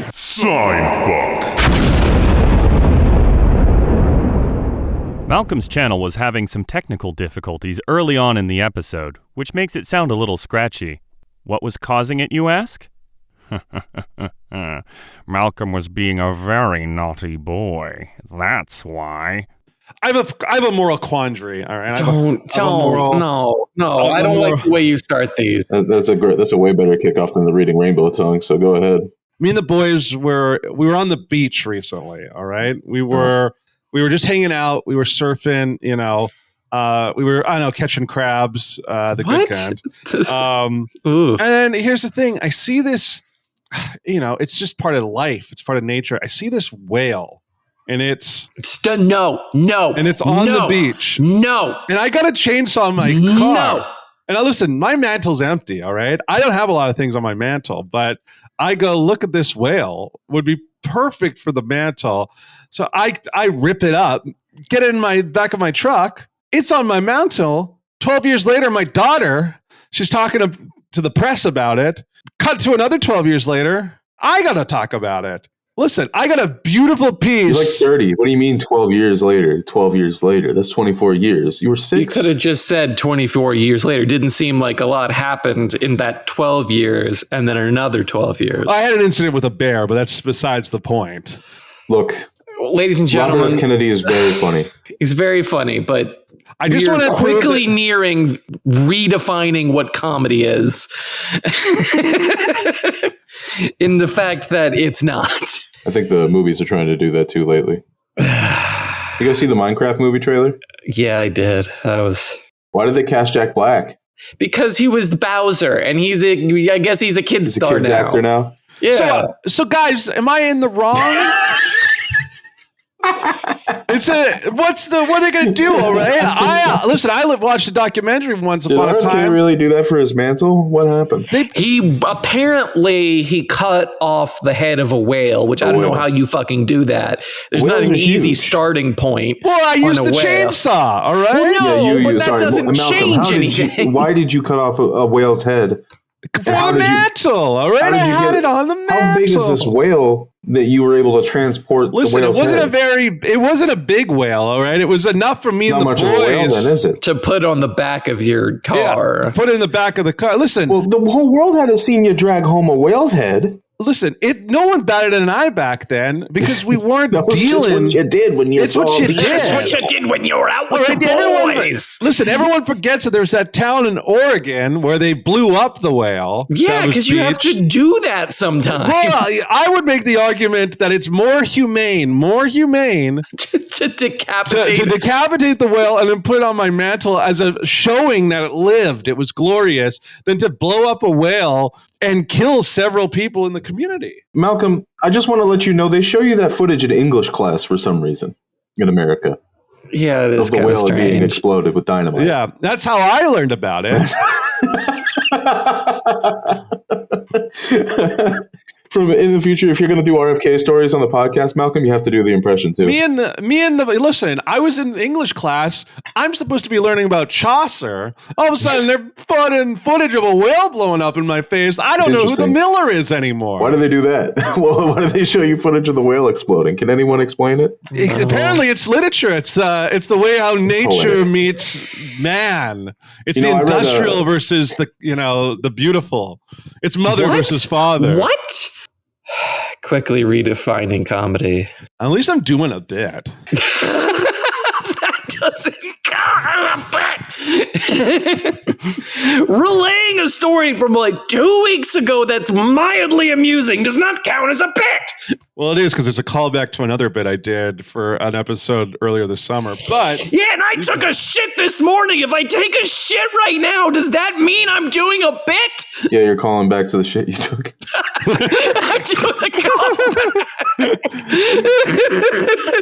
scary. Seinfuck. Malcolm's channel was having some technical difficulties early on in the episode, which makes it sound a little scratchy. What was causing it, you ask? Malcolm was being a very naughty boy. That's why. I have a moral quandary. All right. No. I don't like the way you start these. That's a way better kickoff than the reading rainbow tongue. So go ahead. Me and the boys were on the beach recently. All right. We were just hanging out. We were surfing. We were catching crabs. The good kind. And then here's the thing. I see this. It's just part of life. It's part of nature. I see this whale. And it's no. And it's on the beach. No. And I got a chainsaw in my car. No. And listen, my mantle's empty, all right? I don't have a lot of things on my mantle, but I go, look at this whale. Would be perfect for the mantle. So I rip it up, get it in my back of my truck. It's on my mantle. 12 years later, my daughter, she's talking to the press about it. Cut to another 12 years later. I got to talk about it. Listen, I got a beautiful piece. You're like 30. What do you mean 12 years later? 12 years later. That's 24 years. You were 6. You could have just said 24 years later. Didn't seem like a lot happened in that 12 years and then another 12 years. I had an incident with a bear, but that's besides the point. Look, ladies and gentlemen, Robert F. Kennedy is very funny. He's very funny, but I just want to quickly nearing redefining what comedy is. In the fact that it's not. I think the movies are trying to do that too lately. You guys see the Minecraft movie trailer? Yeah, I did. Why did they cast Jack Black? Because he was Bowser, and I guess he's a kid star now. Actor now. Yeah. So guys, am I in the wrong? What are they going to do? All right. I watched a documentary once upon a time. Did RFK really do that for his mantle? What happened? He cut off the head of a whale, which I don't know how you fucking do that. There's not an easy starting point. Well, I used the chainsaw. All right. Well, no, but that doesn't change anything. Why did you cut off a whale's head? For the mantle. All right. I had it on the mantle. How big is this whale that you were able to transport? Listen, the whale's head? It wasn't a big whale, all right? It was enough for me and the boys. Not much of a whale, then, is it? To put on the back of your car. Yeah, put it in the back of the car. Listen. Well, the whole world had seen you drag home a whale's head. Listen, no one batted an eye back then because we weren't that was dealing. Just what you did when you saw That's what you did when you were out with the boys. Everyone forgets that there's that town in Oregon where they blew up the whale. Yeah, because you have to do that sometimes. Well, I would make the argument that it's more humane to decapitate the whale and then put it on my mantle as a showing that it lived. It was glorious than to blow up a whale and kill several people in the community. Malcolm, I just want to let you know they show you that footage in English class for some reason in America. Yeah, it is of the whale being exploded with dynamite. Yeah, that's how I learned about it. In the future, if you're going to do RFK stories on the podcast, Malcolm, you have to do the impression too. Listen, I was in English class. I'm supposed to be learning about Chaucer. All of a sudden, they're putting footage of a whale blowing up in my face. I don't know who the Miller is anymore. Why do they do that? Why do they show you footage of the whale exploding? Can anyone explain it? Apparently, it's literature. It's the way how nature meets man. It's the industrial versus the beautiful. It's mother versus father. What? Quickly redefining comedy. At least I'm doing a bit. That doesn't count a bit. Relaying a story from like 2 weeks ago that's mildly amusing does not count as a bit. Well, it is because it's a callback to another bit I did for an episode earlier this summer. But yeah, and I took a shit this morning. If I take a shit right now, does that mean I'm doing a bit? Yeah, you're calling back to the shit you took. I'm doing a callback.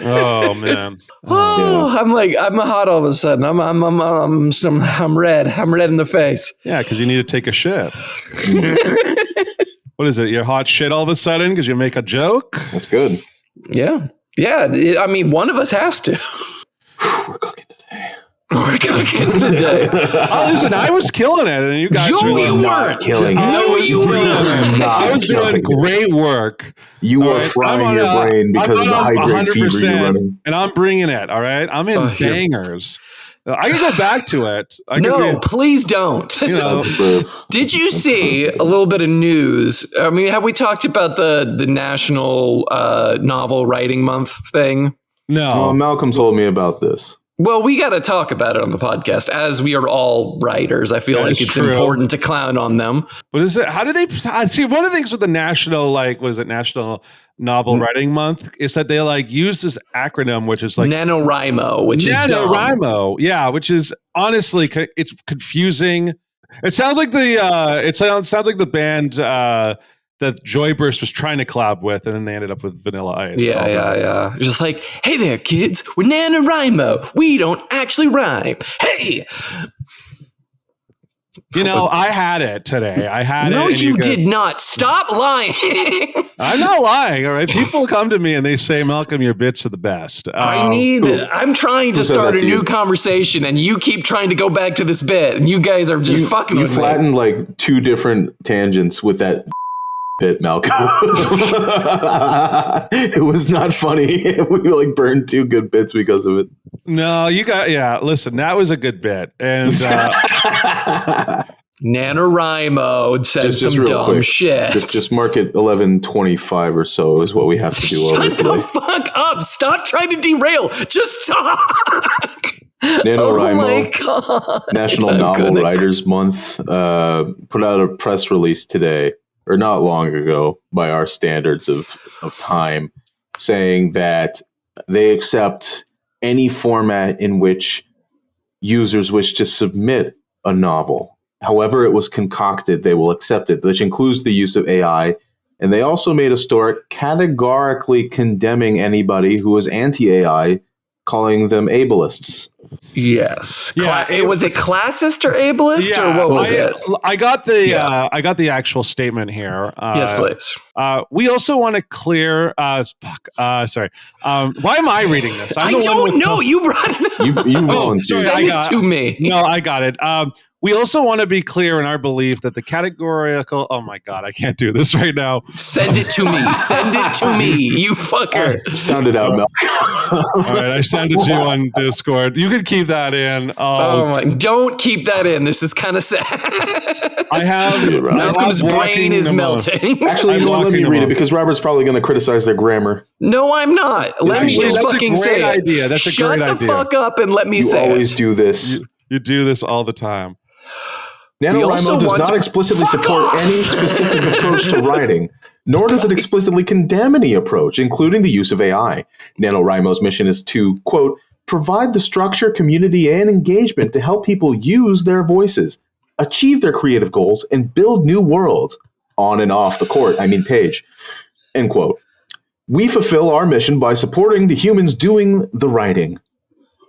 Oh man. I'm hot all of a sudden. I'm red. I'm red in the face. Yeah, because you need to take a shit. What is it? You're hot shit all of a sudden because you make a joke? That's good. Yeah. I mean, one of us has to. We're cooking today. We're gonna get the day. Listen, I was killing it, and you guys No, were you weren't. killing it. No, you weren't. I was doing great work. You were frying your brain because of the high-grade fever you're running. And I'm bringing it, all right? I'm in bangers. I can go back to it. Please don't. Did you see a little bit of news? I mean, have we talked about the National Novel Writing Month thing? No. Well, Malcolm told me about this. Well, we got to talk about it on the podcast, as we are all writers. I feel like it's important to clown on them. What is it? How do they see? One of the things with the National Novel Writing Month is that they use this acronym, which is NaNoWriMo, which is NaNoWriMo. Yeah, which is honestly it's confusing. It sounds like the band that Joyburst was trying to collab with, and then they ended up with Vanilla Ice. Yeah. Just like, hey there, kids, we're NaNoWriMo. We don't actually rhyme. Hey. I had it today. No, you did not. Stop lying. I'm not lying. All right. People come to me and they say, Malcolm, your bits are the best. I'm trying to start a new conversation, and you keep trying to go back to this bit, and you guys are just fucking with me. You flattened 2 different tangents with that bit, Malcolm. It was not funny. We burned 2 good bits because of it. No, listen, that was a good bit. And NaNoWriMo says some dumb quick shit. Just mark it 11:25 or so is what we have to do. Shut the fuck up. Stop trying to derail. Just talk. NaNoWriMo, National Novel Writers Month, put out a press release today, or not long ago, by our standards of time, saying that they accept any format in which users wish to submit a novel. However it was concocted, they will accept it, which includes the use of AI. And they also made a story categorically condemning anybody who was anti-AI, calling them ableists. Yes. Yeah. Was it classist or ableist, or what was it? I got the actual statement here. Yes, please. We also want to clear. Sorry. Why am I reading this? I don't know. You brought it up. You volunteered. Send it to me. No, I got it. We also want to be clear in our belief that the categorical... Oh my God, I can't do this right now. Send it to me. Send it to me, you fucker. Sound it out, Mel. All right, I sent it to you on Discord. You can keep that in. Don't keep that in. This is kind of sad. Malcolm's brain is melting. Actually, let me read it, because Robert's probably going to criticize their grammar. No, I'm not. Let me just fucking say it. Idea. That's a Shut great the fuck up and let me say it. You always do this. You do this all the time. NaNoWriMo does not explicitly support any specific approach to writing, nor does it explicitly condemn any approach, including the use of AI. NaNoWriMo's mission is to, quote, provide the structure, community, and engagement to help people use their voices, achieve their creative goals, and build new worlds on and off the page, end quote. We fulfill our mission by supporting the humans doing the writing.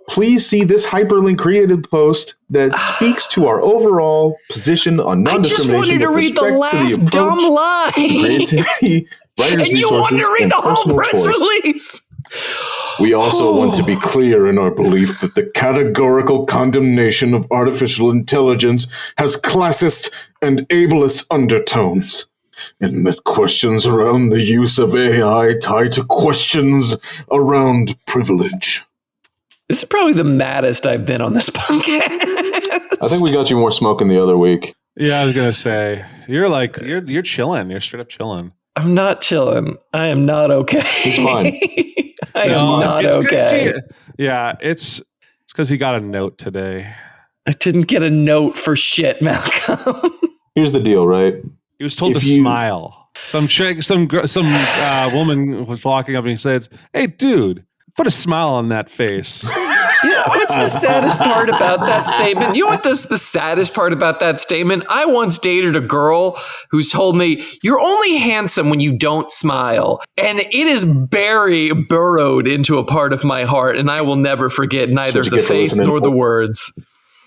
Please see this hyperlink created post that speaks to our overall position on non-discrimination. I just wanted to read the last dumb line. Creativity, writers' and you resources, wanted to read and the whole press choice. release. We also want to be clear in our belief that the categorical condemnation of artificial intelligence has classist and ableist undertones, and that questions around the use of AI tie to questions around privilege. This is probably the maddest I've been on this podcast. I think we got you more smoking the other week. Yeah, I was gonna say you're chilling. You're straight up chilling. I'm not chilling. I am not okay. He's fine. I am not okay. Yeah, it's because he got a note today. I didn't get a note for shit, Malcolm. Here's the deal, right? He was told to smile. Some woman was walking up and he said, "Hey, dude, put a smile on that face." Yeah, what's the saddest part about that statement? You know what the saddest part about that statement? I once dated a girl who's told me, you're only handsome when you don't smile. And it is burrowed into a part of my heart, and I will never forget neither the face nor the words.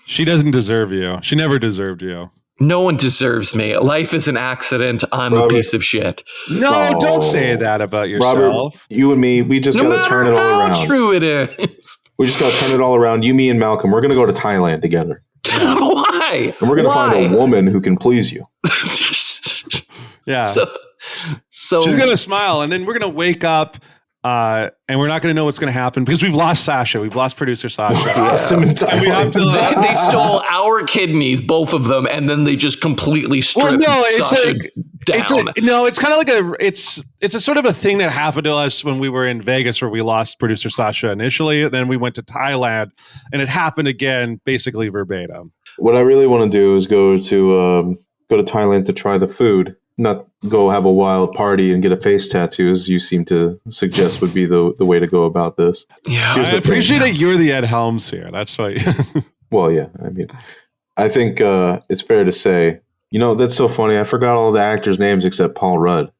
She doesn't deserve you. She never deserved you. No one deserves me. Life is an accident. I'm Robert. a piece of shit. No, don't say that about yourself. Robert, you and me, we just got to turn it all around. No matter how true it is. We just got to turn it all around. You, me, and Malcolm, we're going to go to Thailand together. Why? And we're going to find a woman who can please you. Yeah. So she's going to smile, and then we're going to wake up, and we're not going to know what's going to happen because we've lost Sasha. We've lost producer Sasha. Lost him in And we have Thailand. to, they stole our kidneys, both of them, and then they just completely stripped Sasha down. It's kind of like it's a sort of a thing that happened to us when we were in Vegas, where we lost producer Sasha initially, and then we went to Thailand, and it happened again, basically verbatim. What I really want to do is go to Thailand to try the food, not go have a wild party and get a face tattoo, as you seem to suggest would be the way to go about this. Yeah, I appreciate that you're the Ed Helms here. That's why. Well, yeah. I mean, I think it's fair to say, that's so funny. I forgot all the actors' names except Paul Rudd.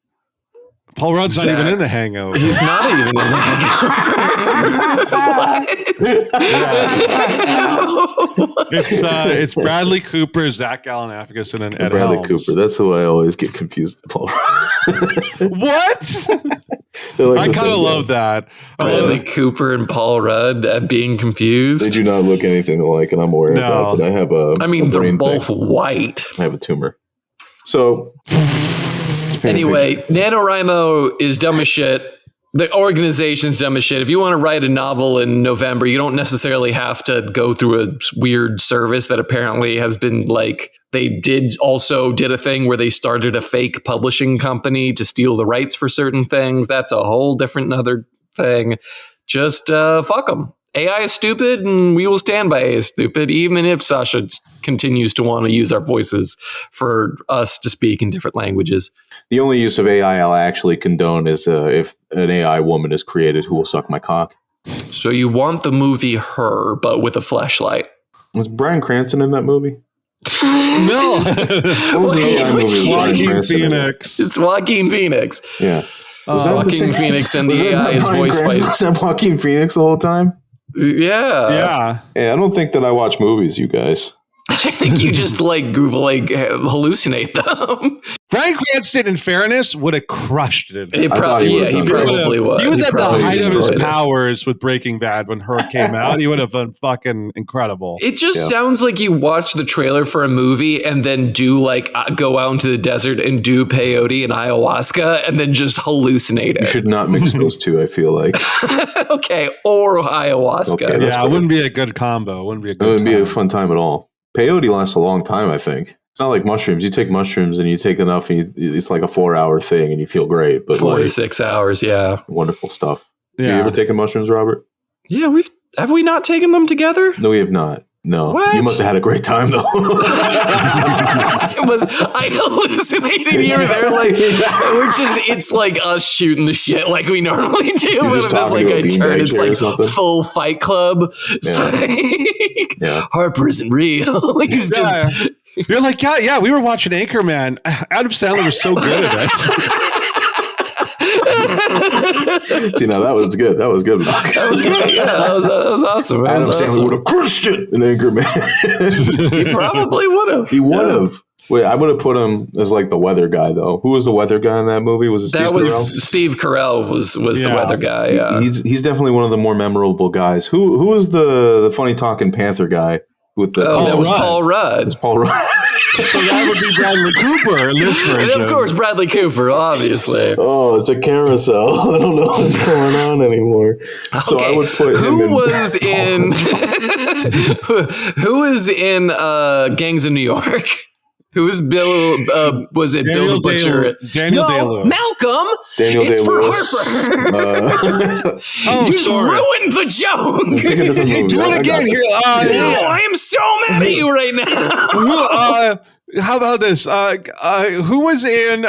Paul Rudd's not even in The Hangover. He's not even in The Hangover. It's Bradley Cooper, Zach Galifianakis, and Ed Bradley Helms. Cooper. That's who I always get confused with Paul Rudd. What? Like I kind of love that. Bradley Cooper and Paul Rudd being confused. They do not look anything alike, and I'm aware of that, but I have they're both white. I have a tumor. So... Anyway, NaNoWriMo is dumb as shit. The organization's dumb as shit. If you want to write a novel in November, you don't necessarily have to go through a weird service that apparently has been they did a thing where they started a fake publishing company to steal the rights for certain things. That's a whole different other thing. Just fuck them. AI is stupid, and we will stand by AI is stupid, even if Sasha continues to want to use our voices for us to speak in different languages. The only use of AI I'll actually condone is if an AI woman is created who will suck my cock. So you want the movie Her, but with a fleshlight. Was Bryan Cranston in that movie? No. What was the AI movie with Bryan Joaquin Cranston in it? Phoenix. It's Joaquin Phoenix. Yeah. Was that the Joaquin same- Phoenix and was the that AI is Bryan voiced Cranston? by... Was that Joaquin Phoenix the whole time? Yeah. Yeah, I don't think that I watch movies, you guys. I think you just hallucinate them. Bryan Cranston, in fairness, would have crushed it. He probably would. He was at the height of his destroyed it. powers with Breaking Bad when Her came out. He would have been fucking incredible. It just sounds like you watch the trailer for a movie and then go out into the desert and do peyote and ayahuasca and then just hallucinate it. You should not mix those two, I feel like. Okay, or ayahuasca. Okay, that's it wouldn't be a good combo. It wouldn't be a good It wouldn't be a time. fun time at all. Peyote lasts a long time, I think. It's not like mushrooms. You take mushrooms and you take enough, and it's like a 4-hour thing, and you feel great. But 4 to 6 hours, yeah. Wonderful stuff. Yeah. Have you ever taken mushrooms, Robert? Yeah, have we not taken them together? No, we have not. No. What? You must have had a great time, though. I hallucinated here. It's like us shooting the shit like we normally do. You're But just it's just talking like about I turn, beanbag it's chair or like something? full Fight Club. It's like, Harper isn't real. Like it's just... You're like, yeah, we were watching Anchorman. Adam Sandler was so good at it. See, now that was good. That was good. That was great. Yeah, that was awesome. Adam Sandler would have crushed it in Anchorman. He probably would have. He would have. Wait, I would have put him as like the weather guy, though. Who was the weather guy in that movie? Was it Steve Carell? Steve Carell was the weather guy. Yeah, he's definitely one of the more memorable guys. Who was the funny talking Panther guy with the? That was Paul Rudd. It's Paul Rudd. So that would be Bradley Cooper in this version. And of course, Bradley Cooper, obviously. Oh, it's a carousel. I don't know what's going on anymore. Okay. So I would put him in. Who was in Gangs of New York? Who was Bill? Was it Bill the Butcher? Daniel Day-Lewis. Malcolm. Daniel it's Day-Lewis. For Harper. You just ruined the joke. Do it again here. I am so mad at you right now. How about this? Who was in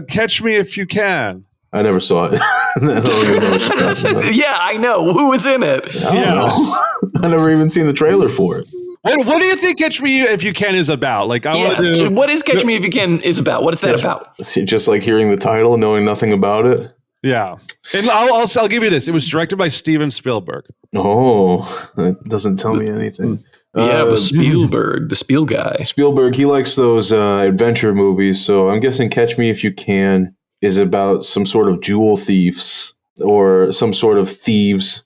Catch Me If You Can? I never saw it. I don't even know what you're talking about. Yeah, I know. Who was in it? I never even seen the trailer for it. What do you think Catch Me If You Can is about? Like, what is Catch Me If You Can is about? What is that about? Just like hearing the title and knowing nothing about it. Yeah. And I'll give you this. It was directed by Steven Spielberg. Oh, that doesn't tell me anything. With Spielberg, the Spiel guy. Spielberg, he likes those adventure movies. So I'm guessing Catch Me If You Can is about some sort of jewel thieves or some sort of thieves,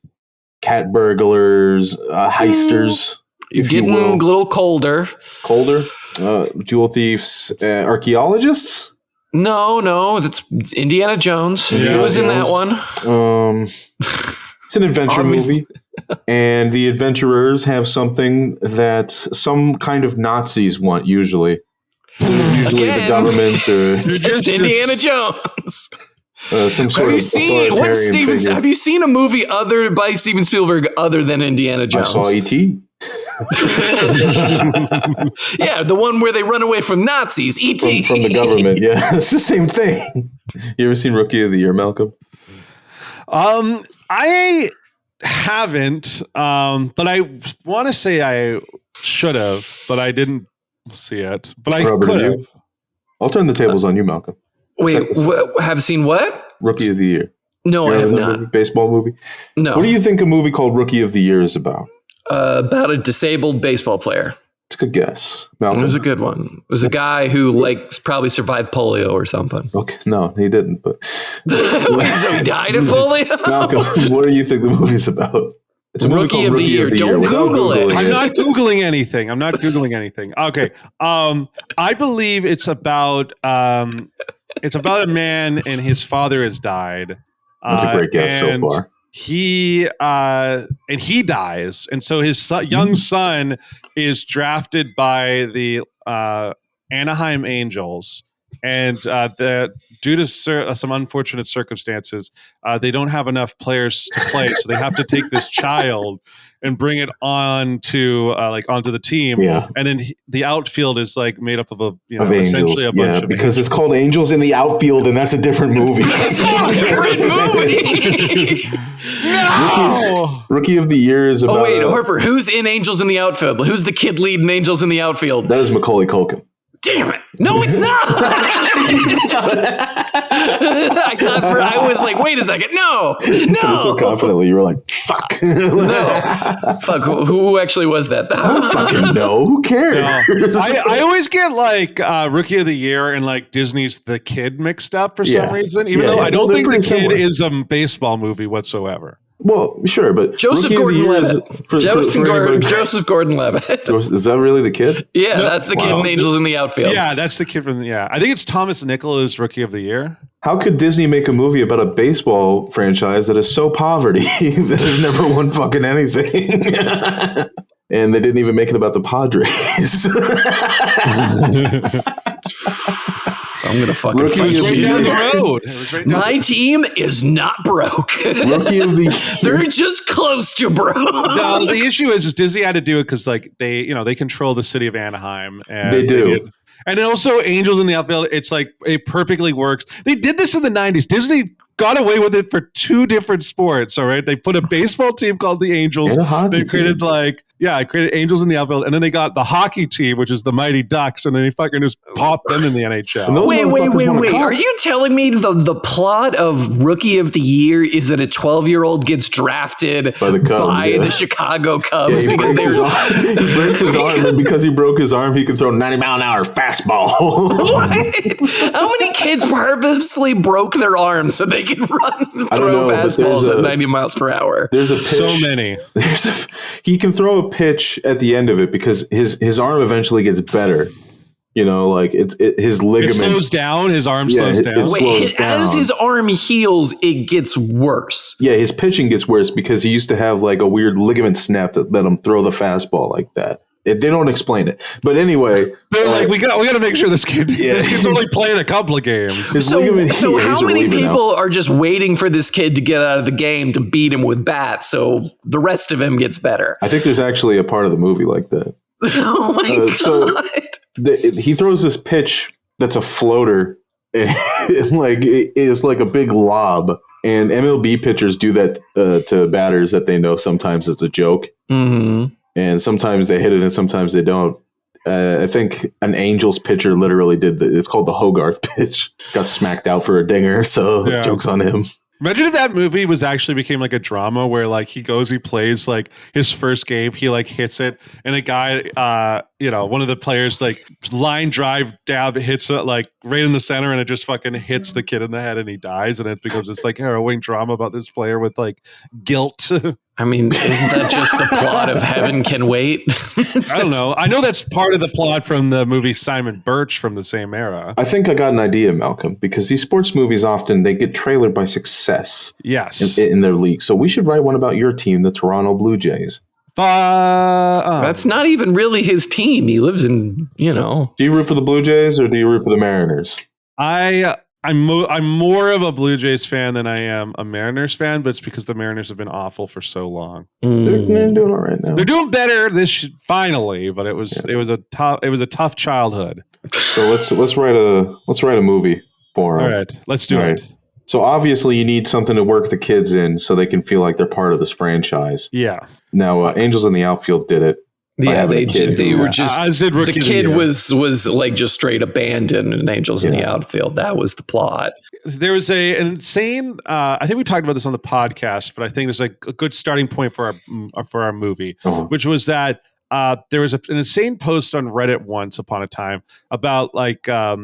cat burglars, heisters. You're getting a little colder. Colder? Jewel thieves, archaeologists? No, that's Indiana Jones. He was in that one. It's an adventure movie. And the adventurers have something that some kind of Nazis want, usually. Usually the government or... It's just Indiana Jones. Some sort of authoritarian figure. Have you seen a movie by Steven Spielberg other than Indiana Jones? I saw E.T. Yeah, the one where they run away from Nazis. E.T. From the government, yeah. It's the same thing. You ever seen Rookie of the Year, Malcolm? I haven't, but I want to say I should have, but I didn't see it. But I could have. I'll turn the tables on you, Malcolm. Wait, have seen what? Rookie of the Year. No, I have not. Movie? Baseball movie? No. What do you think a movie called Rookie of the Year is about? About a disabled baseball player. It's a good guess. Malcolm. It was a good one. It was a guy who probably survived polio or something. Okay, no, he didn't. But Wait, so he died of polio? Malcolm, what do you think the movie's about? It's a movie Rookie called of the Rookie Year. of the Don't Year. Google it. I'm not Googling anything. Okay. I believe it's about a man and his father has died. That's a great guess so far. He dies, and so his young son is drafted by the Anaheim Angels, and due to some unfortunate circumstances, they don't have enough players to play, so they have to take this child and bring it onto the team. Yeah. And then the outfield is made up of Angels. essentially a bunch of because angels. it's called Angels in the Outfield, and that's a different movie. Different movie. No! Rookie of the Year is about. Oh wait, Harper, who's in Angels in the Outfield? Who's the kid leading Angels in the Outfield? That is Macaulay Culkin. Damn it! No, it's not. I was like, wait a second, no. You said it so confidently. You were like, "Fuck." No, fuck. Who actually was that? I don't fucking know. Who cares? No. I always get Rookie of the Year and Disney's The Kid mixed up for some reason, even though I don't think The Kid is a baseball movie whatsoever. Well, sure, but Joseph Gordon-Levitt. Joseph Gordon-Levitt. Is that really the kid? Yeah, that's the kid in Angels in the Outfield. Yeah, that's the kid from. Yeah, I think it's Thomas Nicholas, Rookie of the Year. How could Disney make a movie about a baseball franchise that is so poverty that has never won fucking anything? And they didn't even make it about the Padres. I'm gonna fucking Rookie fight you. down the road. It was right down My team is not broke. Rookie of the Year. They're just close to broke. No, the issue is Disney had to do it because they control the city of Anaheim. And They do. And then also Angels in the Outfield, it's it perfectly works. They did this in the 90s. Disney got away with it for two different sports, all right? They put a baseball team called the Angels. And a hockey They created team. I created Angels in the Outfield, and then they got the hockey team, which is the Mighty Ducks, and then they fucking just popped them in the NHL. Wait. Are you telling me the plot of Rookie of the Year is that a 12-year-old gets drafted by the Cubs, the Chicago Cubs? He breaks his arm. He breaks his arm, and because he broke his arm, he can throw 90-mile-an-hour fastball. What? How many kids purposely broke their arms so they can throw fastballs at 90 miles per hour? There's a pitch. So many. He can throw a pitch at the end of it because his arm eventually gets better. His ligament. It slows down. His arm slows down. It slows down. As his arm heals, it gets worse. Yeah, his pitching gets worse because he used to have a weird ligament snap that let him throw the fastball like that. They don't explain it, but anyway, they're we got to make sure this kid's only playing a couple of games. So how many people are just waiting for this kid to get out of the game to beat him with bats so the rest of him gets better? I think there's actually a part of the movie like that. Oh my god! So he throws this pitch that's a floater, and it's like a big lob. And MLB pitchers do that to batters that they know sometimes it's a joke. Mm-hmm. And sometimes they hit it and sometimes they don't. I think an Angels pitcher literally did it's called the Hogarth pitch. Got smacked out for a dinger, so joke's on him. Imagine if that movie became like a drama where like he plays like his first game, he like hits it, and a guy, one of the players like line drive dab hits it like right in the center, and it just fucking hits the kid in the head, and he dies, and it becomes this like harrowing drama about this player with like guilt. I mean, isn't that just the plot of Heaven Can Wait? I don't know. I know that's part of the plot from the movie Simon Birch from the same era. I think I got an idea, Malcolm, because these sports movies often they get trailered by success. Yes, in their league. So we should write one about your team, the Toronto Blue Jays. That's not even really his team. He lives in, Do you root for the Blue Jays or do you root for the Mariners? I'm more of a Blue Jays fan than I am a Mariners fan, but it's because the Mariners have been awful for so long. They're doing all right now. They're doing better finally, but it was a tough childhood. So let's write a movie for them. All right, let's do it. So obviously you need something to work the kids in so they can feel like they're part of this franchise. Yeah. Now Angels in the Outfield did it. Yeah, they were just the kid was like just straight abandoned in Angels in the Outfield. That was the plot. There was an insane. I think we talked about this on the podcast, but I think it's like a good starting point for our movie, which was that there was an insane post on Reddit once upon a time about like a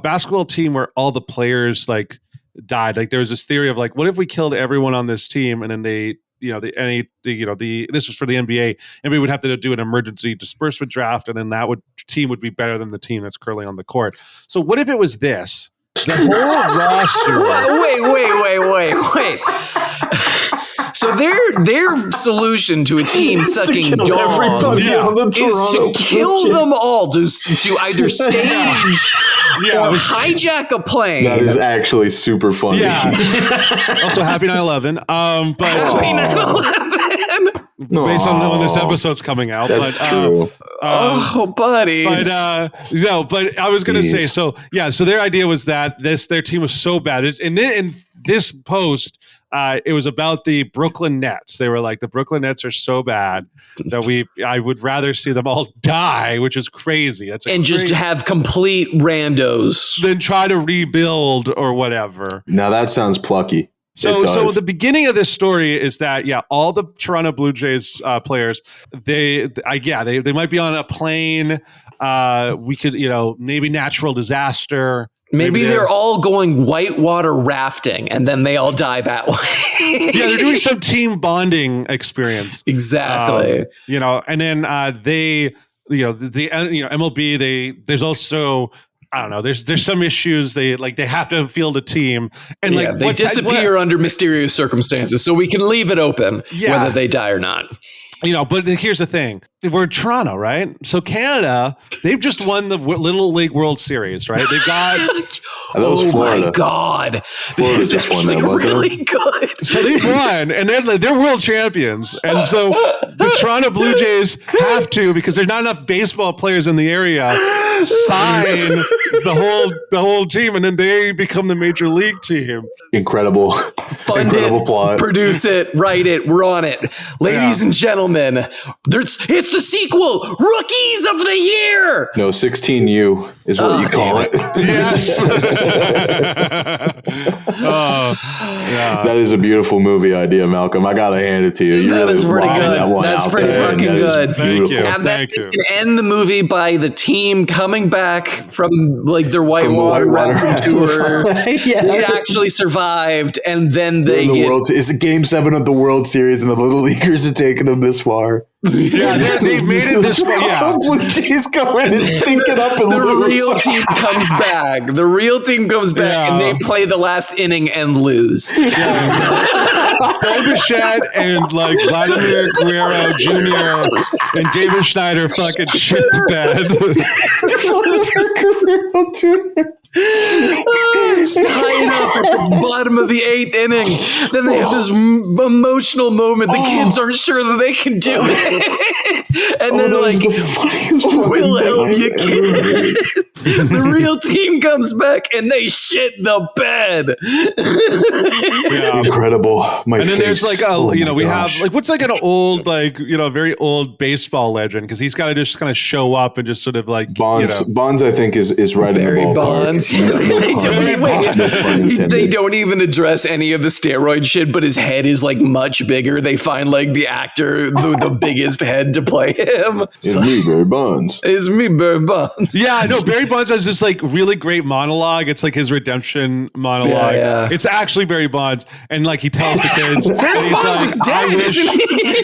basketball team where all the players like died. Like there was this theory of like, what if we killed everyone on this team and then this was for the NBA, and we would have to do an emergency disbursement draft, and then team would be better than the team that's currently on the court. So what if it was this? The whole roster. Wait. So their solution to a team sucking dog is to kill them all, to either stage or hijack a plane. That is actually super funny. Yeah. Also, happy 9/11. Happy 9/11. Based on when this episode's coming out. That's true. Buddy. But I was going to say, so their idea was that their team was so bad. And in this post, it was about the Brooklyn Nets. They were like, the Brooklyn Nets are so bad that I would rather see them all die, which is crazy. Just have complete randos. Than try to rebuild or whatever. Now that sounds plucky. So the beginning of this story is that all the Toronto Blue Jays players they might be on a plane. We could maybe natural disaster. Maybe they're all going whitewater rafting, and then they all die that way. Yeah, they're doing some team bonding experience. Exactly. And then the MLB. There's also. I don't know. There's some issues. They have to field a team, and they disappear under mysterious circumstances, so we can leave it open whether they die or not. But here's the thing: we're in Toronto, right? So Canada, they've just won the Little League World Series, right? They've got. Oh my God! Florida just won that, wasn't really good. So they've won, and they're world champions, and so the Toronto Blue Jays have to, because there's not enough baseball players in the area, sign the whole team, and then they become the major league team. Incredible plot. Produce it, write it, we're on it, ladies and gentlemen. It's the sequel, Rookies of the Year. No, 16U is what you call it. Yes. That is a beautiful movie idea, Malcolm. I gotta hand it to you. You that really is pretty good. That's pretty fucking good. Thank you. And then you can end the movie by the team coming back from like their whitewater rafting tour. They actually survived, and then it's a Game 7 of the World Series, and the Little Leaguers are taking them this far. Yeah, they made it this far. Yeah, Blue Jays go in and stink it up and the lose. real team comes back. The real team comes back, and they play the last inning and lose. Bill Bichette and like Vladimir Guerrero Jr. and David Schneider fucking shit the bed. Vladimir Guerrero Jr. It's tying up at the bottom of the 8th inning. Then they have this emotional moment. The kids aren't sure that they can do it. And then like, we'll help you, kids. The real team comes back and they shit the bed. Yeah. Incredible. My and then face. there's like we have like what's like an old very old baseball legend because he's got to just kind of show up and just sort of like Bonds. Bonds, I think is right Barry in the ballpark. Bonds. They don't even address any of the steroid shit, but his head is like much bigger. They find like the actor the biggest head to play him. It's me, Barry Bonds. It's me, Barry Bonds. Yeah, no, Barry Bonds has this like really great monologue. It's like his redemption monologue. Yeah. It's actually Barry Bonds, and like he tells the kids, Barry Bonds is dead, isn't he?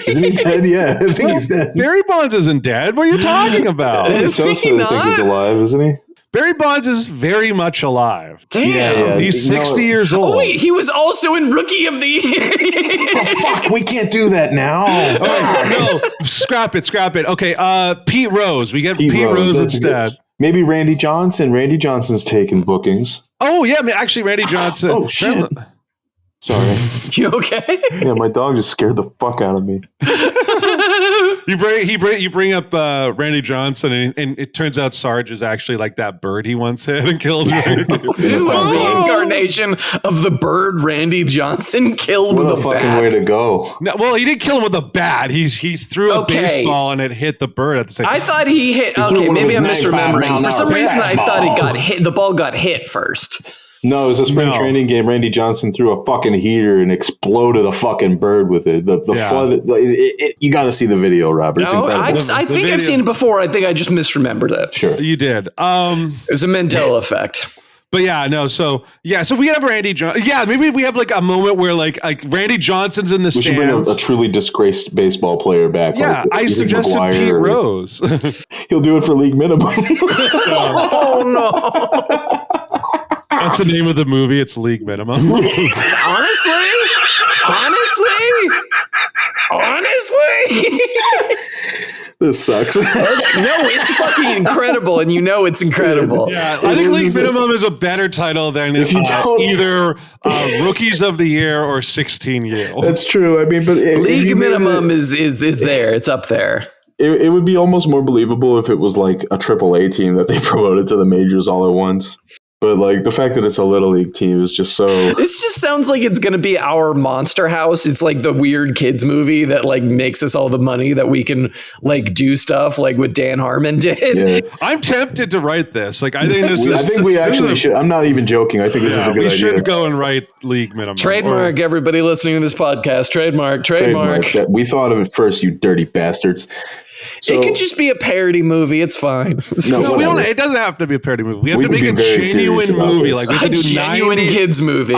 Isn't he dead? Yeah, I think he's dead. Barry Bonds isn't dead. What are you talking about? Sosa, I think he's alive, isn't he? Barry Bonds is very much alive. Damn. Yeah. He's 60 years old. Oh, wait, he was also in Rookie of the Year. Oh, fuck, we can't do that now. No, scrap it. Okay, Pete Rose. We get Pete Rose instead. Maybe Randy Johnson. Randy Johnson's taking bookings. Oh, yeah, actually, Randy Johnson. Oh, shit. Sorry. You okay? Yeah, my dog just scared the fuck out of me. You bring up Randy Johnson, and it turns out Sarge is actually like that bird he once hit and killed. This is the reincarnation of the bird Randy Johnson killed with a fucking bat. way to go. No, well, he didn't kill him with a bat. He threw a baseball and it hit the bird at the same time. I thought he hit. Okay, maybe I'm misremembering. For some reason, I thought it got hit. The ball got hit first. No, it was a spring training game. Randy Johnson threw a fucking heater and exploded a fucking bird with it. The flood. You got to see the video, Robert. It's incredible. I think I've seen it before. I think I just misremembered it. Sure, you did. It was a Mandela effect. But yeah, no. So we have Randy Johnson. Yeah, maybe we have like a moment where like Randy Johnson's in the stands. We should bring a truly disgraced baseball player back. Yeah, like, I suggested McGuire Pete Rose. He'll do it for league minimum. Oh no. That's the name of the movie. It's League Minimum. Honestly. This sucks. No, it's fucking incredible, and you know it's incredible. Yeah, I think League Minimum is a better title than either Rookies of the Year or 16 Years. That's true. I mean, but League Minimum is there. It's up there. It would be almost more believable if it was like a AAA team that they promoted to the majors all at once. But like the fact that it's a little league team is just so. This just sounds like it's going to be our Monster House. It's like the weird kids movie that like makes us all the money that we can like do stuff like what Dan Harmon did. Yeah. I'm tempted to write this. Like I think this is. I think we actually should. I'm not even joking. I think this is a good idea. We should go and write League Minimum. Trademark, everybody listening to this podcast. Trademark. We thought of it first, you dirty bastards. So, it could just be a parody movie. It's fine. No, we don't. It doesn't have to be a parody movie. We have to make a genuine movie. Like we have to do genuine kids movie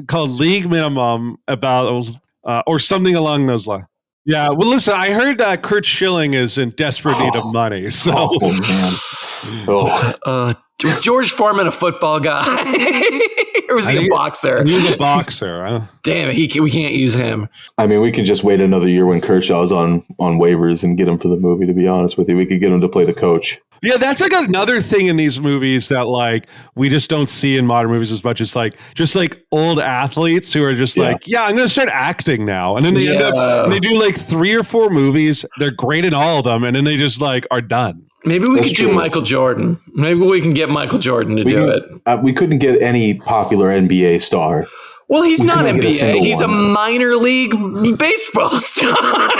called League Minimum about or something along those lines. Yeah. Well, listen. I heard Kurt Schilling is in desperate need of money. So, was George Foreman a football guy? Or was he a boxer? He was a boxer. Huh? Damn it, we can't use him. I mean, we can just wait another year when Kershaw's on waivers and get him for the movie, to be honest with you. We could get him to play the coach. Yeah, that's like another thing in these movies that like we just don't see in modern movies as much. It's like just like old athletes who are just like, I'm going to start acting now. And then they end up, and they do like 3 or 4 movies. They're great in all of them. And then they just like are done. Maybe we could do Michael Jordan. Maybe we can get Michael Jordan to do it. We couldn't get any popular NBA star. Well, he's not NBA. He's a minor league baseball star.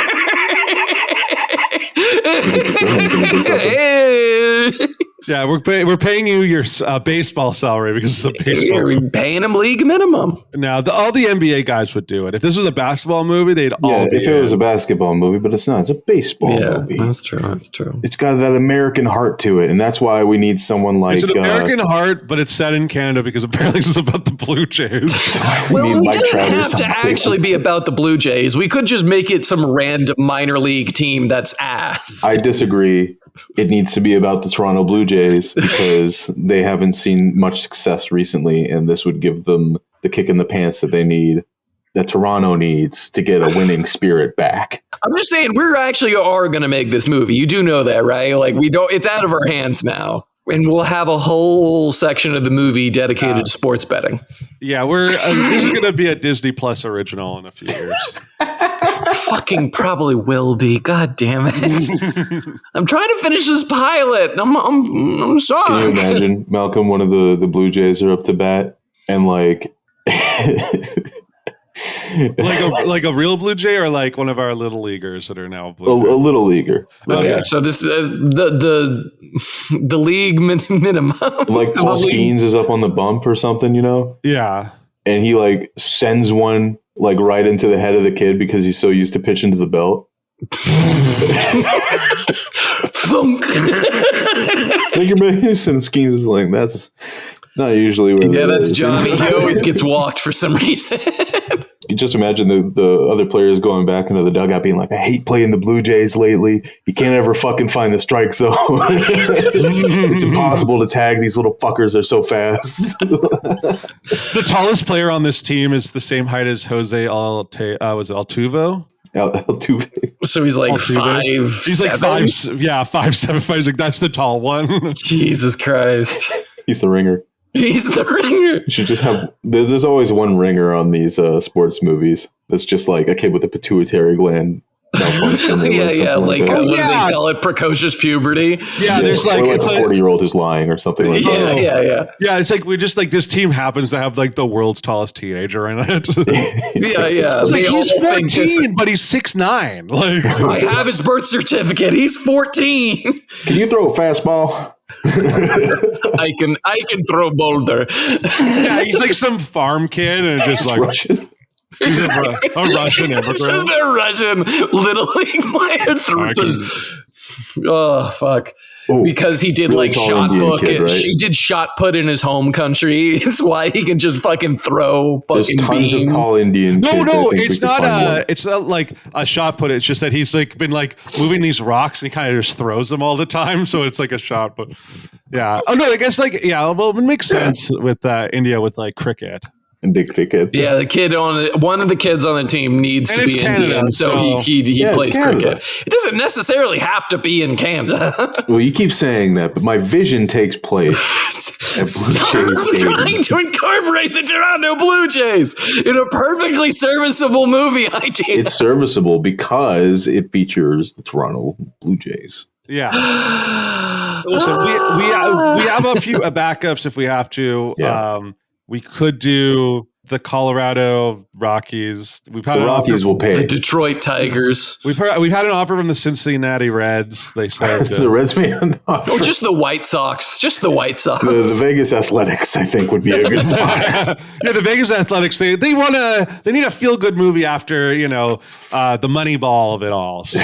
Yeah, we're paying you your baseball salary because it's a baseball. We're paying him league minimum. Now, all the NBA guys would do it. If this was a basketball movie, they'd all. If it was a basketball movie, but it's not. It's a baseball movie. That's true. It's got that American heart to it, and that's why we need someone like. It's an American heart, but it's set in Canada because apparently this is about the Blue Jays. Well, it doesn't have to actually be about the Blue Jays. We could just make it some random minor league team that's ass. I disagree. It needs to be about the Toronto Blue Jays because they haven't seen much success recently, and this would give them the kick in the pants that they need, that Toronto needs to get a winning spirit back. I'm just saying, we're actually are going to make this movie. You do know that, right? Like it's out of our hands now. And we'll have a whole section of the movie dedicated to sports betting. Yeah, this is going to be a Disney Plus original in a few years. fucking probably will be. God damn it! I'm trying to finish this pilot. I'm sorry. Can you imagine, Malcolm? One of the Blue Jays are up to bat, and like, like a real Blue Jay, or like one of our little leaguers that are now a little leaguer. Okay, so this is the league minimum. Like Paul Skeens is up on the bump or something, you know? Yeah. And he like sends one like right into the head of the kid because he's so used to pitching to the belt. Thunk. Like your base, and Skeens is like, that's not usually where. Yeah, that's Johnny. He always gets walked for some reason. You just imagine the other players going back into the dugout being like, I hate playing the Blue Jays lately. You can't ever fucking find the strike zone. It's impossible to tag. These little fuckers are so fast. The tallest player on this team is the same height as Jose Altuve? Altuve. So he's like Altuve. 5'7". He's like 5'7". He's like, that's the tall one. Jesus Christ. He's the ringer. He's the ringer. You should just have. There's always one ringer on these sports movies. That's just like a kid with a pituitary gland malfunction. Yeah. Like what do they call it? Precocious puberty. Yeah, there's like it's a 40-year-old who's lying or something like that. Yeah. Yeah, it's like we just like this team happens to have like the world's tallest teenager in it. It's like he's 14, but he's 6'9". Like I have his birth certificate. He's 14. Can you throw a fastball? I can throw boulder. Yeah, he's like some farm kid and just like Russian. He's a Russian immigrant. Just a Russian little league player through oh fuck. Ooh, because he did like shot put. Right? He did shot put in his home country. It's why he can just fucking throw fucking There's tons beans. of tall Indian kids. No, it's not like a shot put. It's just that he's like been like moving these rocks and he kind of just throws them all the time. So it's like a shot put. Yeah. Oh no, I guess like well, it makes sense with India with like cricket. And big cricket. Yeah, one of the kids on the team needs to be Indian, so he plays cricket. It doesn't necessarily have to be in Canada. Well, you keep saying that, but my vision takes place at Blue Jays Stadium. Trying to incorporate the Toronto Blue Jays in a perfectly serviceable movie idea. It's serviceable because it features the Toronto Blue Jays. Yeah. Listen, we have a few backups if we have to. Yeah. We could do the Colorado Rockies. The Rockies will pay. The Detroit Tigers. We've had an offer from the Cincinnati Reds. They said the Reds made an offer. Oh, just the White Sox. Just the White Sox. The Vegas Athletics, I think, would be a good spot. Yeah, the Vegas Athletics. They need a feel good movie after the money ball of it all. So.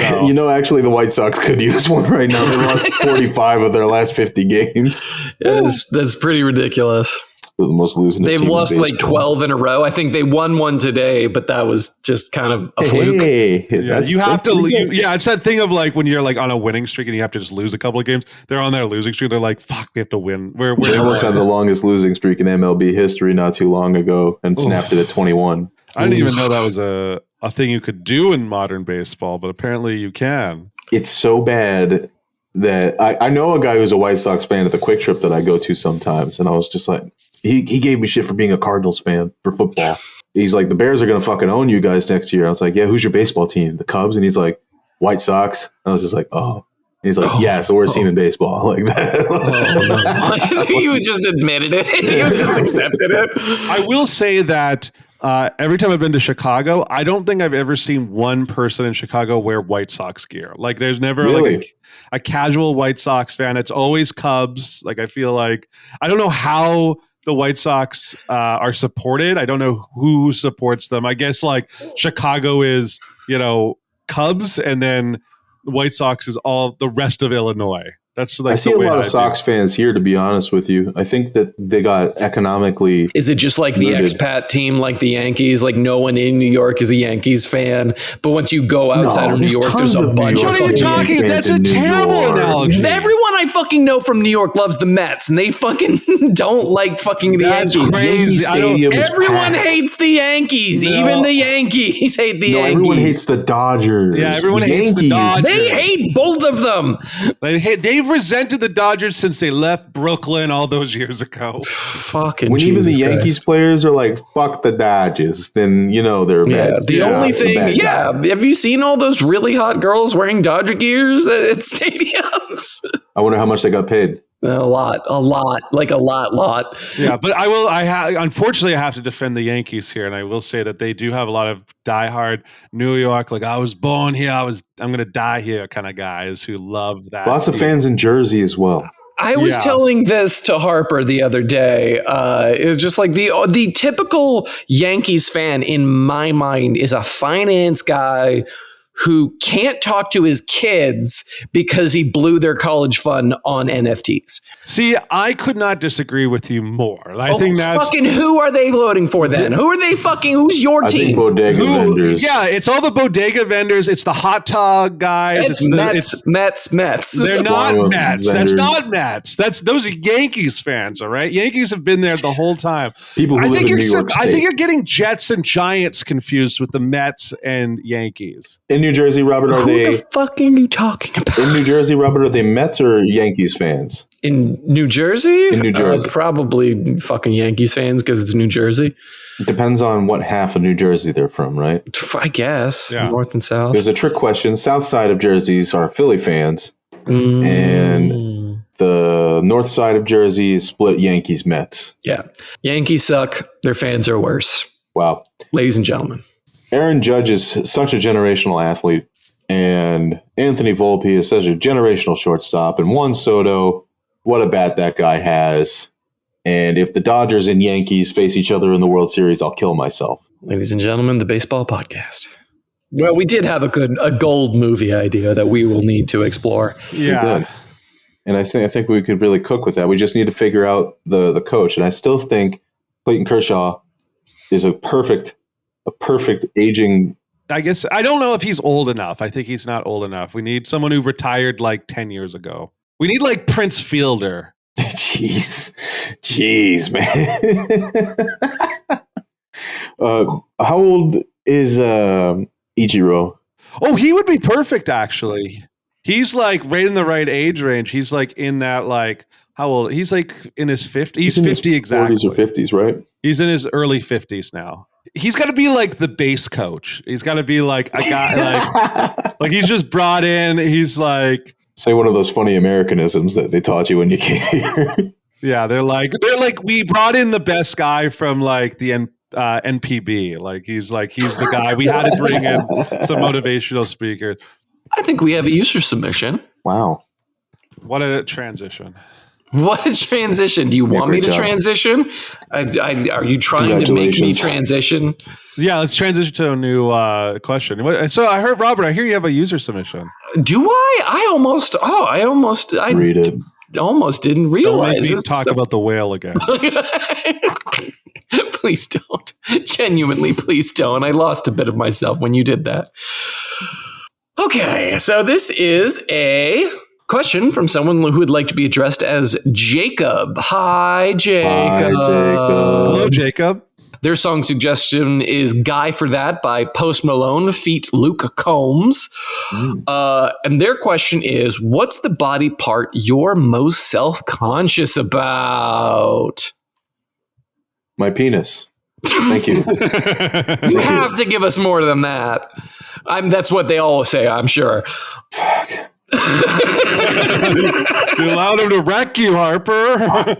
Actually, the White Sox could use one right now. They lost 45 of their last 50 games. That's pretty ridiculous. The most losing. They've lost like 12 in a row. I think they won one today, but that was just kind of a fluke. It's that thing of like when you're like on a winning streak and you have to just lose a couple of games. They're on their losing streak. They're like, fuck, we have to win. They almost had the longest losing streak in MLB history not too long ago and snapped it at 21. I didn't even know that was a thing you could do in modern baseball, but apparently you can. It's so bad that I know a guy who's a White Sox fan at the Quick Trip that I go to sometimes, and I was just like, he gave me shit for being a Cardinals fan for football. He's like, the Bears are going to fucking own you guys next year. I was like, yeah, who's your baseball team? The Cubs? And he's like, White Sox. I was just like, oh. And he's like, yeah, it's the worst team in baseball. Like that. He just admitted it. He just accepted it. I will say that every time I've been to Chicago, I don't think I've ever seen one person in Chicago wear White Sox gear. Like there's never like a casual White Sox fan. It's always Cubs. Like I feel like, I don't know how the White Sox are supported. I don't know who supports them. I guess like Chicago is, Cubs, and then the White Sox is all the rest of Illinois. That's like I see a lot of Sox fans here, to be honest with you. I think that they got economically. Is it just like the expat team, like the Yankees? Like no one in New York is a Yankees fan, but once you go outside of New York, there's a bunch of. What are you talking? That's a terrible analogy. Everyone I fucking know from New York loves the Mets, and they fucking don't like fucking the That's Yankees. crazy. Everyone hates the Yankees. No. Even the Yankees hate the Yankees. Everyone hates the Dodgers. Yeah, everyone the hates the Dodgers. They hate both of them. They've resented the Dodgers since they left Brooklyn all those years ago. Fucking when Jesus even the Christ. Yankees players are like, fuck the Dodgers, then you know they're bad. The only thing, bad guy. have you seen all those really hot girls wearing Dodger gears at stadiums? I wonder how much they got paid. A lot, like a lot. Yeah, but unfortunately, I have to defend the Yankees here, and I will say that they do have a lot of diehard New York, like I was born here, I'm going to die here kind of guys who love that. Lots of fans in Jersey as well. I was telling this to Harper the other day. It was just like the typical Yankees fan in my mind is a finance guy who can't talk to his kids because he blew their college fund on NFTs. See, I could not disagree with you more. I think that's fucking who are they voting for then? Who are they fucking? Who's your I team? think bodega vendors. Yeah, it's all the bodega vendors. It's the hot dog guys. It's Mets. They're not Wine Mets. vendors. That's not Mets. Those are Yankees fans. All right, Yankees have been there the whole time. People who live in New York State. I think you're getting Jets and Giants confused with the Mets and Yankees. In New Jersey, Robert, Who the fuck are you talking about? In New Jersey, Robert, are they Mets or Yankees fans? In New Jersey? In New Jersey. Probably fucking Yankees fans because it's New Jersey. It depends on what half of New Jersey they're from, right? I guess. Yeah. North and South. There's a trick question. South side of Jersey's are Philly fans, and the north side of Jersey is split Yankees Mets. Yeah. Yankees suck. Their fans are worse. Wow. Ladies and gentlemen. Aaron Judge is such a generational athlete, and Anthony Volpe is such a generational shortstop, and Juan Soto, what a bat that guy has. And if the Dodgers and Yankees face each other in the World Series, I'll kill myself. Ladies and gentlemen, the baseball podcast. Well, we did have a gold movie idea that we will need to explore. Yeah. We did. And I think we could really cook with that. We just need to figure out the coach. And I still think Clayton Kershaw is a perfect aging. I guess I don't know if he's old enough. I think he's not old enough. We need someone who retired like 10 years ago. We need like Prince Fielder. Jeez, man. How old is Ichiro? Oh, he would be perfect, actually. He's like right in the right age range. He's like in that, like, how old? He's like in his 50s. He's 50 exactly. 40s or 50s, right? He's in his early 50s now. He's got to be like the base coach. He's got to be like a guy, like he's just brought in. He's like, say one of those funny Americanisms that they taught you when you came here. Yeah, they're like we brought in the best guy from like the NPB. Like he's the guy. We had to bring in some motivational speakers. I think we have a user submission. Wow. What a transition. What a transition. Do you want me to transition? Are you trying to make me transition? Yeah, let's transition to a new question. So I heard, Robert, I hear you have a user submission. Do I? I almost Read it. Almost didn't realize. Don't make me talk about the whale again. Please don't. Genuinely, please don't. I lost a bit of myself when you did that. Okay, so this is a question from someone who would like to be addressed as Jacob. Hi, Jacob. Hi, Jacob. Hello, Jacob. Their song suggestion is Guy for That by Post Malone feat. Luke Combs. And their question is, what's the body part you're most self-conscious about? My penis. Thank you. You have to give us more than that. That's what they all say, I'm sure. Fuck. You allowed him to wreck you, Harper.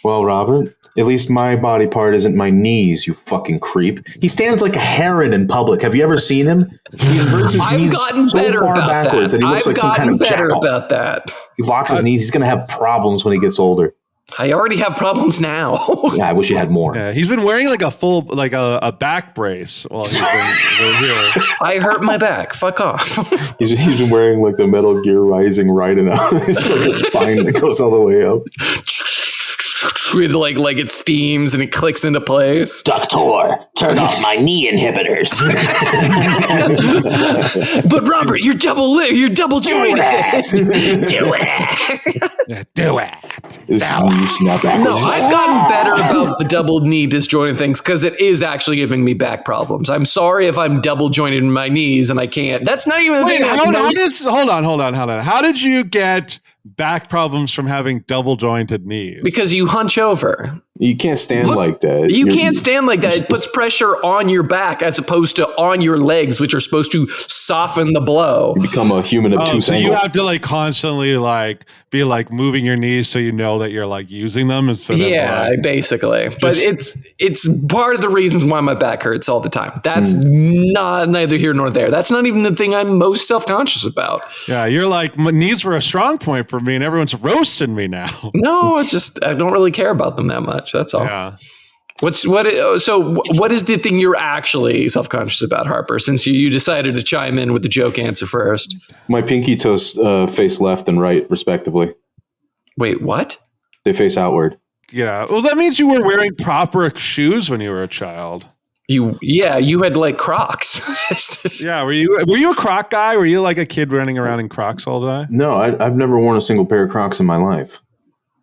Well, Robert, at least my body part isn't my knees, you fucking creep. He stands like a heron in public. Have you ever seen him? He inverts his knees so far backwards that he looks like some kind of jackal. About that. He locks his knees. He's going to have problems when he gets older. I already have problems now. Yeah, I wish you had more. Yeah, he's been wearing like a full, like a back brace while he's been here. I hurt my back. Fuck off. He's been wearing like the Metal Gear Rising Raiden out. It's like a spine that goes all the way up. like it steams and it clicks into place. Doctor, turn off my knee inhibitors. But Robert, you're double jointed. Do it. Do it. No, I've gotten better about the double knee disjointed things because it is actually giving me back problems. I'm sorry if I'm double jointed in my knees and I can't. That's not even the thing. Hold on. How did you get back problems from having double jointed knees? Because you hunch over. You can't stand like that. You can't stand like that. It puts pressure on your back as opposed to on your legs, which are supposed to soften the blow. You become a human of two so singles. you have to like constantly like be like moving your knees so you know that you're like using them instead of basically. But it's part of the reasons why my back hurts all the time. That's not neither here nor there. That's not even the thing I'm most self-conscious about. Yeah, you're like, my knees were a strong point for me and everyone's roasting me now. No, it's just I don't really care about them that much. That's all. Yeah. What is the thing you're actually self-conscious about, Harper, since you decided to chime in with the joke answer first? My pinky toes face left and right, respectively. Wait, what? They face outward. Yeah. Well, that means you were wearing proper shoes when you were a child. You had like Crocs. Yeah. Were you a Croc guy? Were you like a kid running around in Crocs all day? No, I've never worn a single pair of Crocs in my life.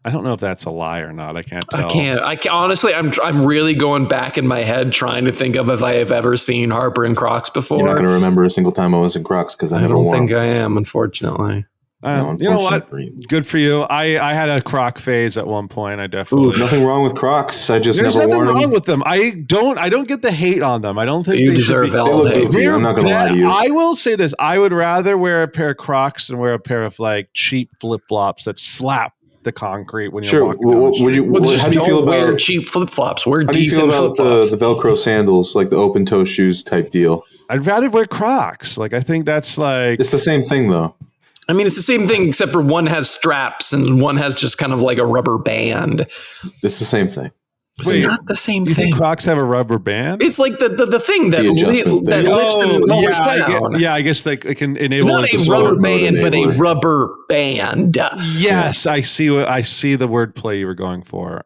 I don't know if that's a lie or not. I can't tell. I can't honestly. I'm really going back in my head trying to think of if I have ever seen Harper in Crocs before. You're not going to remember a single time I was in Crocs because I never don't wore think them. I am, unfortunately. You know what? Good for you. I had a Croc phase at one point. I definitely. Nothing wrong with Crocs. I just There's never nothing worn wrong them. with them. I don't get the hate on them. I don't think You they deserve should be. They all look hate. goofy. I'm not going to lie to you. I will say this. I would rather wear a pair of Crocs than wear a pair of like cheap flip flops that slap the concrete when you're walking down the street. How do you feel about wear cheap flip flops? Wear how do you decent feel flip about flops. the Velcro sandals, like the open toe shoes type deal? I'd rather wear Crocs. Like I think that's like It's the same thing though. I mean, it's the same thing except for one has straps and one has just kind of like a rubber band. It's the same thing. It's not the same you thing. think Crocs have a rubber band? It's like the thing that, The adjustment thing. lifts and lowers down. I guess they can enable Not it a to rubber motor band, but a enabler. rubber band. Yes, I see the wordplay you were going for.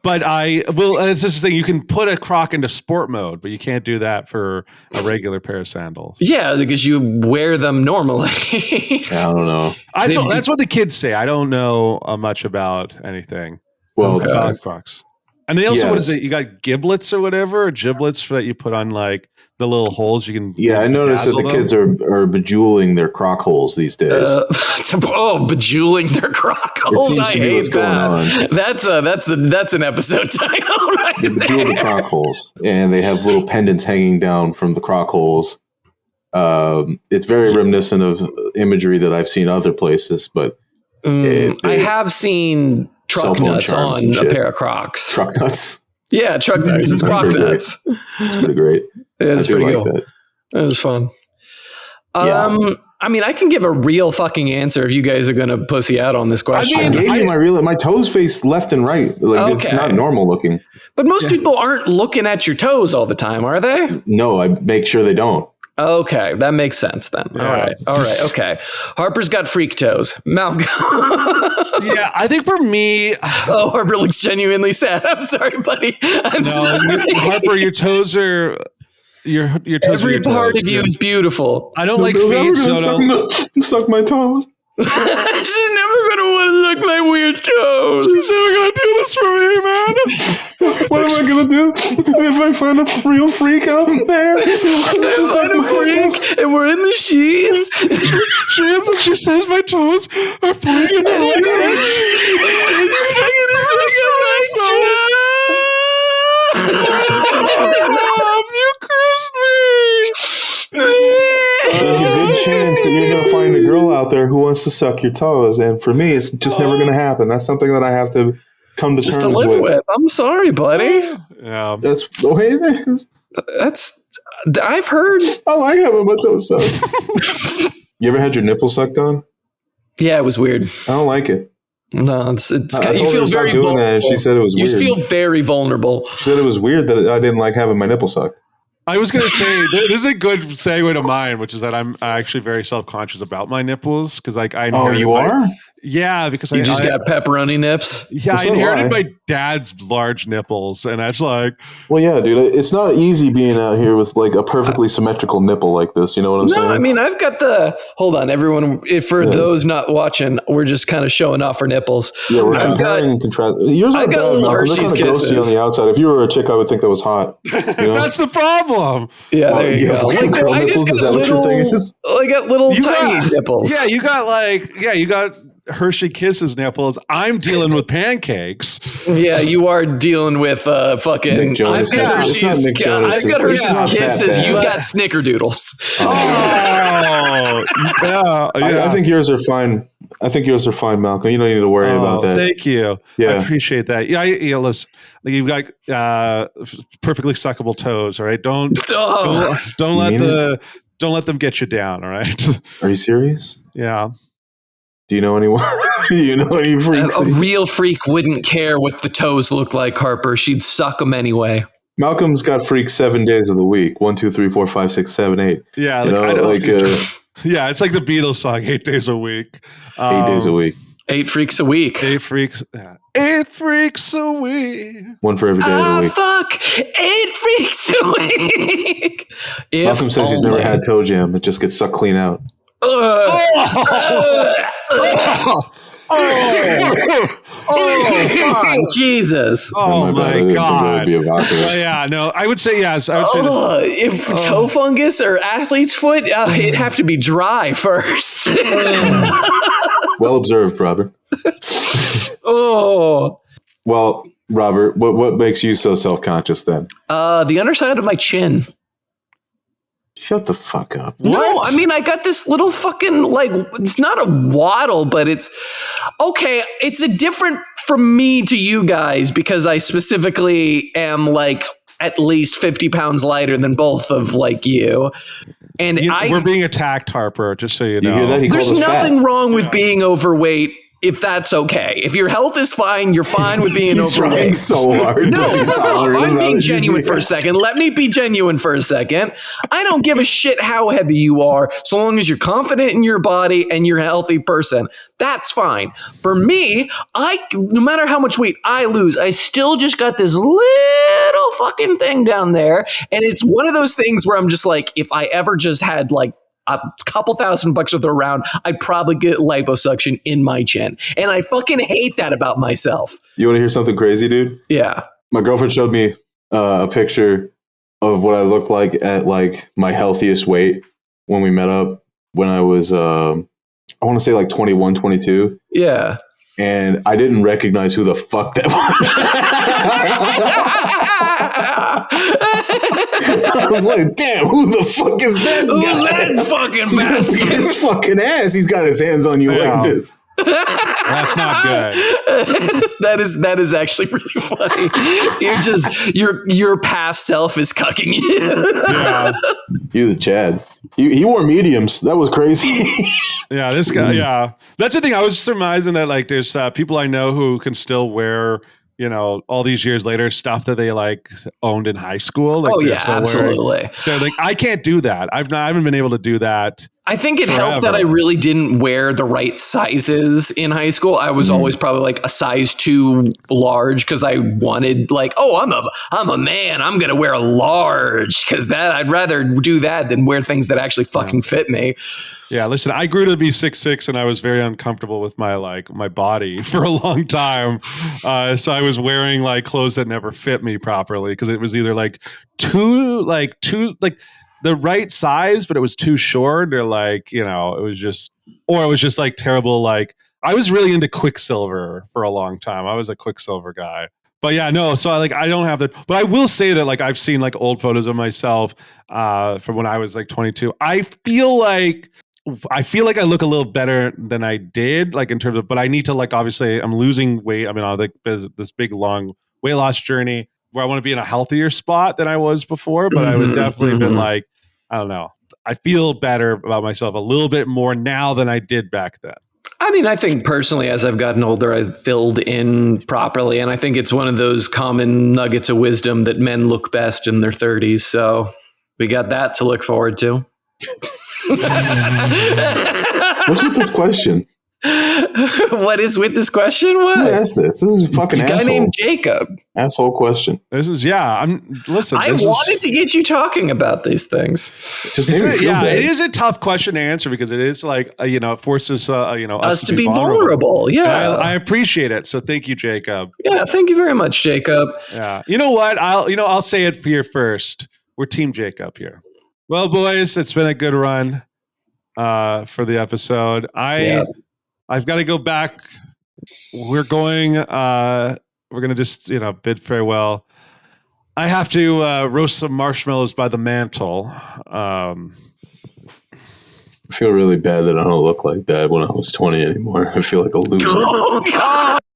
But it's just the thing, you can put a Croc into sport mode, but you can't do that for a regular pair of sandals. Yeah, because you wear them normally. I don't know. That's what the kids say. I don't know much about anything Well, about Crocs. And they also, what is Yes. it? You got giblets or whatever, or giblets that you put on like the little holes you can. yeah, I noticed that the dazzle kids are bejeweling their Croc holes these days. Bejeweling their Croc holes. seems I to be what's hate going that. That's an episode title right They bejewel the there. Croc holes, and they have little pendants hanging down from the Croc holes. It's very reminiscent of imagery that I've seen other places, but I have seen Cell truck phone nuts charms on and a shit. pair of Crocs. truck nuts. Yeah, truck nuts. It's That's Croc pretty great. nuts. It's pretty great. It's I do pretty like cool. that. That was fun. Yeah. I mean, I can give a real fucking answer if you guys are going to pussy out on this question. I gave you my toes face left and right. Like it's Okay. not normal looking. But most people aren't looking at your toes all the time, are they? No, I make sure they don't. Okay, that makes sense then. Yeah. All right, okay. Harper's got freak toes. Malcolm. Yeah, I think for me, Oh, Harper looks genuinely sad. I'm sorry, buddy. I'm sorry. Harper, your toes are your toes. are Every your part toes. of you is beautiful. I don't like Nobody's feet, ever so gonna don't. suck my toes. She's never going to want to suck my weird toes. She's never gonna do this for me, man. What am I gonna do if I find a real freak out there? I find a freak and we're in the sheets. She says my toes are falling in the You cursed me. There's a good chance that you're gonna find a girl out there who wants to suck your toes, and for me, it's just never gonna happen. That's something that I have to come to Just to terms live with. I'm sorry, buddy. Yeah. That's the way it is. I've heard. I like having my toes sucked. You ever had your nipple sucked on? Yeah, it was weird. I don't like it. No, it's I you told her feel to stop very doing vulnerable. that, and she said it was You weird. feel very vulnerable. She said it was weird that I didn't like having my nipple sucked. I was going to say, this is a good segue to mine, which is that I'm actually very self-conscious about my nipples because, like, I Oh, inherit you my- are? Yeah, because You I just got pepperoni nips? Yeah, Well, I so do inherited I. my dad's large nipples, and that's like, Well, yeah, dude, it's not easy being out here with like a perfectly symmetrical nipple like this. You know what I'm saying? No, I mean, I've got hold on, everyone. For those not watching, we're just kind of showing off our nipples. Yeah, we're comparing and contrasting. Yours I aren't got bad, little Malcolm. They're kind Hershey's of ghosty Kisses. on the outside. If you were a chick, I would think that was hot. You know? that's the problem. Yeah, there you go. have girl I just nipples? Is that what your thing is? I got little tiny nipples. Yeah, you got Hershey Kisses nipples. I'm dealing with pancakes. Yeah, you are dealing with fucking. Nick Jonas I've got nipples. It's not Hershey's, Nick Jonas. I've got It's Hershey's not that Kisses. bad. You've got Snickerdoodles. Oh, yeah. I think yours are fine. I think yours are fine, Malcolm. You don't need to worry about that. Thank you. Yeah. I appreciate that. Yeah, listen, like you've got perfectly suckable toes. All right, don't let them get you down. All right. Are you serious? Yeah. Do you know anyone? Do you know any freaks? A real freak wouldn't care what the toes look like, Harper. She'd suck them anyway. Malcolm's got freaks 7 days of the week. 1, 2, 3, 4, 5, 6, 7, 8. Yeah. You know, yeah, it's like the Beatles song, 8 days a week. 8 days a week. 8 freaks a week. 8 freaks. Yeah. 8 freaks a week. 1 for every day of the week. Fuck! 8 freaks a week. Malcolm says he's never had toe jam. It just gets sucked clean out. Oh, Jesus. Oh my God. Be evocative. Well, yeah, no, I would say yes. I would say If toe fungus or athlete's foot, it'd have to be dry first. Well observed, Robert. Oh. Well, Robert, what makes you so self-conscious then? The underside of my chin. Shut the fuck up. No, I mean, I got this little fucking, like, it's not a waddle, but it's, okay, it's a different from me to you guys because I specifically am, like, at least 50 pounds lighter than both of, like, you. And we're being attacked, Harper, just so you know. You hear that? He there's called us nothing fat. wrong with being overweight. If that's okay. If your health is fine, you're fine with being He's trying overweight. so hard. No, to be tolerant I'm about being it. genuine for a second. Let me be genuine for a second. I don't give a shit how heavy you are, so long as you're confident in your body and you're a healthy person. That's fine. For me, no matter how much weight I lose, I still just got this little fucking thing down there. And it's one of those things where I'm just like, if I ever just had like a couple $1,000 to throw around, I'd probably get liposuction in my chin. And I fucking hate that about myself. You want to hear something crazy, dude? Yeah. My girlfriend showed me a picture of what I looked like at like my healthiest weight when we met up when I was, I want to say like 21, 22. Yeah. And I didn't recognize who the fuck that was. I was like, damn, who the fuck is that guy? Who's that fucking bastard? His fucking ass. He's got his hands on you like this. That's not good. That is actually really funny. You're just your past self is cucking you. Yeah. He was a Chad. He wore mediums. That was crazy. Yeah, this guy. Yeah, that's the thing. I was surmising that like there's people I know who can still wear, you know, all these years later, stuff that they like owned in high school. Like, Oh yeah, absolutely. So like, I can't do that. I haven't been able to do that. I think it helped Forever. that I really didn't wear the right sizes in high school. I was always probably like a size too large because I wanted like, oh, I'm a man. I'm gonna wear a large because that I'd rather do that than wear things that actually fucking fit me. Yeah, listen, I grew to be 6'6", and I was very uncomfortable with my body for a long time. So I was wearing like clothes that never fit me properly because it was either too the right size, but it was too short, or like, you know, it was just like terrible. Like I was really into Quicksilver for a long time. I was a Quicksilver guy. But yeah, no, so I don't have that. But I will say that like I've seen like old photos of myself from when I was like 22. I feel like I look a little better than I did, like in terms of, but I need to like, obviously I'm losing weight. I mean, on like this big, long weight loss journey where I want to be in a healthier spot than I was before, but I was definitely been like, I don't know. I feel better about myself a little bit more now than I did back then. I mean, I think personally, as I've gotten older, I've filled in properly. And I think it's one of those common nuggets of wisdom that men look best in their 30s. So we got that to look forward to. What's with this question? What is with this question? What? Who asked this? This is a fucking a guy asshole. named Jacob. Asshole question. This is listen. I wanted to get you talking about these things. Just made me feel bad. It is a tough question to answer because it is like it forces Us to be vulnerable. Yeah, I appreciate it. So thank you, Jacob. Yeah, thank you very much, Jacob. Yeah, you know what? I'll say it here first. We're Team Jacob here. Well, boys, it's been a good run for the episode. I've got to go back. We're going to just, bid farewell. I have to roast some marshmallows by the mantle. I feel really bad that I don't look like that when I was 20 anymore. I feel like a loser. Oh, God.